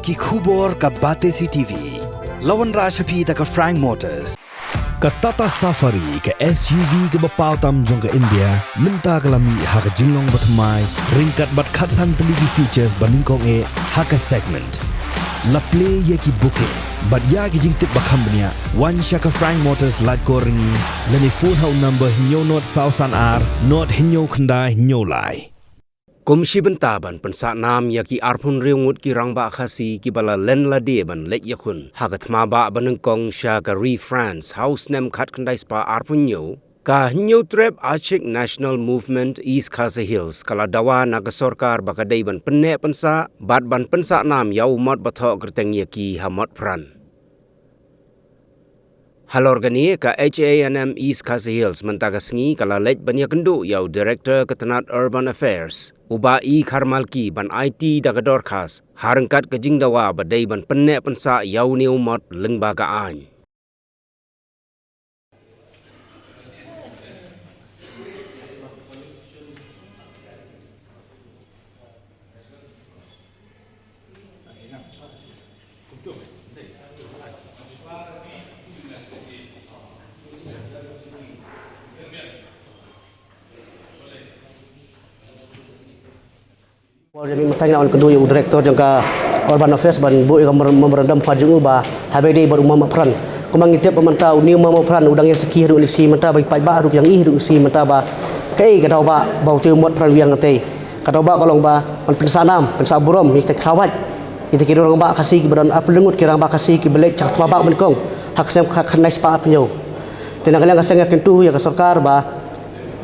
ki khubor ka Bate CTV. Lawan Rashapi ta ka Frank Motors. Ka Tata Safari ka SUV ka bapau tam jong ka India minta kalami ha ka jinglong batmai ringkat bat khatsan teligi features baningkong e ha ka segment. La play ye ki booking but ya ki jing tip bakhambnia one shaka Frank Motors lat ko ringi lani phone hau number hinyo not sausan ar not hinyo khanda hinyo lai. Komisi bentaban pensa nam yaki arpun riungut ki rangba khasi ki bala len la deban let yakun hagat ma ba banengkong sha ka re France house nem khat kandai spa arpun nyo ka nyo trap achik national movement East Khasi Hills kala dawa naga sorkar bakadai ban penne pensa bat ban pensa nam yau mat bathok kerteng yaki hamot pran. Halorgani ka HANM East Khasi Hills mentaga sengi kala lej banyak kendu yau Director Ketenat Urban Affairs Uba I Karmalki ban IT dagador khas harengkat kejing dawa badai ban penne pensa yau ni umat lengbaga any. Jadi matanya on kedua yang direktur jangka Urban Affairs ban bu yang memberendam pajung ba habedi baru mama peran kumang tiap pemerintah uni mama peran udang yang seki hidup lisi mentah bagi pai ba yang hidup lisi mentah ba kai kata ba bau tu muat peran yang ngai kata ba kalau ba man pensanam pensaburom ni tak khawat itu kira orang ba kasih beran apa lengut kira ba kasih ki belek cak ba benkong hak sem hak nai spa penyo tenang kalian kasih kentu ya ke sarkar ba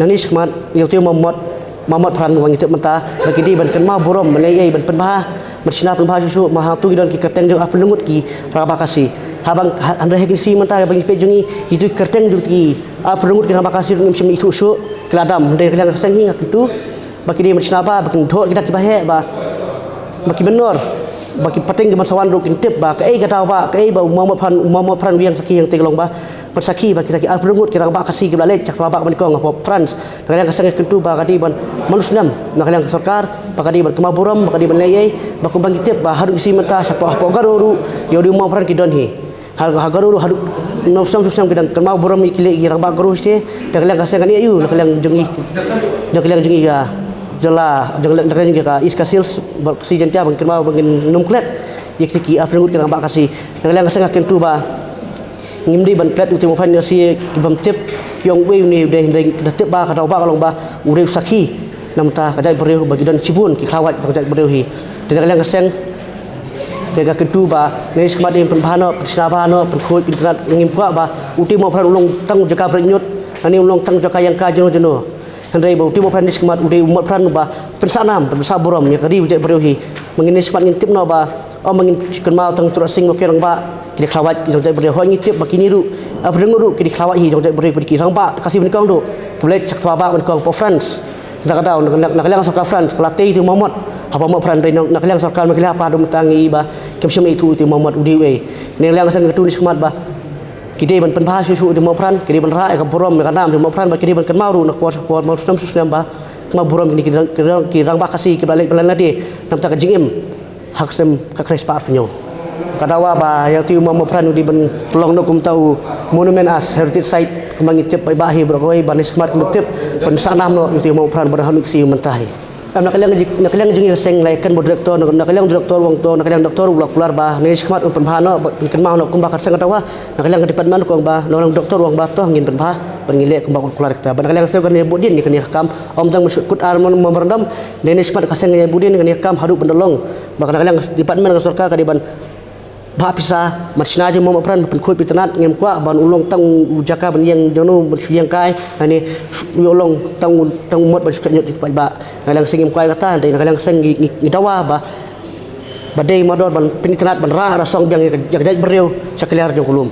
nani semat yang tu Mamat peran wang itu mentah bagi dia ban kenma borom melei ban penbah bersina penbah susu mahatu dan ki kerteng jong apa lengut ki raba kasih habang andre hekisi mentah bagi pejungi itu kerteng jong ki apa lengut ki raba kasih ngim sem itu su keladam dari kelang sangi itu bagi dia bersina ba bagi dok kita ki bahe ba bagi benor bagi peteng ke masawan ro kintip ba kai kata ba kai ba mamat peran yang saki yang teglong ba persaki bagi lagi alprengut kirang ba kasih ke balik cak babak menikong apa France nakalian kasang kentu ba kadi ban manusnam nakalian ke sarkar ba kadi ban kemaburam ba kadi ban leyai ba kumbang kitip ba haru isi menta sapa apa garuru yo di mau peran kidon hi hal garuru haru nofsam kidang kemaburam ikile kirang ba garu iste nakalian kasang kan ayu nakalian jungi ga jela nakalian jungi ka iskasils si jentia bang kemau bangin numklet yiki alprengut kirang ba kasih nakalian kasang kentu ba ngimdi ban klat uti mopan si kibam tip kyong we ni de tip ba kata ba kalong ba ure saki namta kajai bereu bagi dan cibun ki khawat kajai bereu hi tidak kalian keseng tega kedu ba ni semat in penbahano persabano penkhoi pinterat ngim puak ba uti mopan ulung tang jaka bernyut ani ulung tang jaka yang ka jeno handai ba uti mopan ni semat ude umat pran ba pensanam pensaburam nya kadi kajai bereu hi mengini semat ngintip no ba mengin kenal tang turasing lokirang ba kini khawat jong jai berde hoi ngitip bakini ru abrengu kini khawat hi jong jai berde pergi rang ba kasih benkong do keblet cak ba benkong po France kita kata nak kalian sarkar France kelate itu Muhammad apa mau peran nak kalian sarkar makila apa do metangi ba kemsyam itu Muhammad udi we ni kalian sang ketu ni semat ba kide ban penbah susu di mau peran kide ban ra ka borom ka nam di mau peran ba kide ban kenmau nak puas mau sunam susam ba ma borom ni kirang ba kasih kebalik belan lade nam tak jingim hak sem ka krespa penyo kadawa ba yang tiu mau peran di ben pelong nokum tahu monumen as heritage site mangitip pai bahi brokoi banis smart mutip pensanam no tiu mau peran berhanu si mentahi nak kalian jengi seng laikan bo direktor nak kalian direktor wong to nak kalian doktor ulak pular ba ni smart penbahano ken mau no kumba seng katawa nak kalian department ko ba orang doktor wong ba to ngin penbah pengile kumba kular kita ban kalian seng kan budin ni kan hakam om jang kut armon memberendam ni smart kaseng ya budin kan hakam hadu pendolong ba kalian department ka sarkar kadiban ba pisa marsina je mau peran penkhoi pitnat ngem kwa ban ulong tang ujaka ban yang jono bersiang kai ani ulong tang mot ban sukanyot ba ngalang singim kwa kata dan ngalang sing ngidawa ba badai mador ban penitnat ban ra rasong biang jak bereu sakaliar jong kulum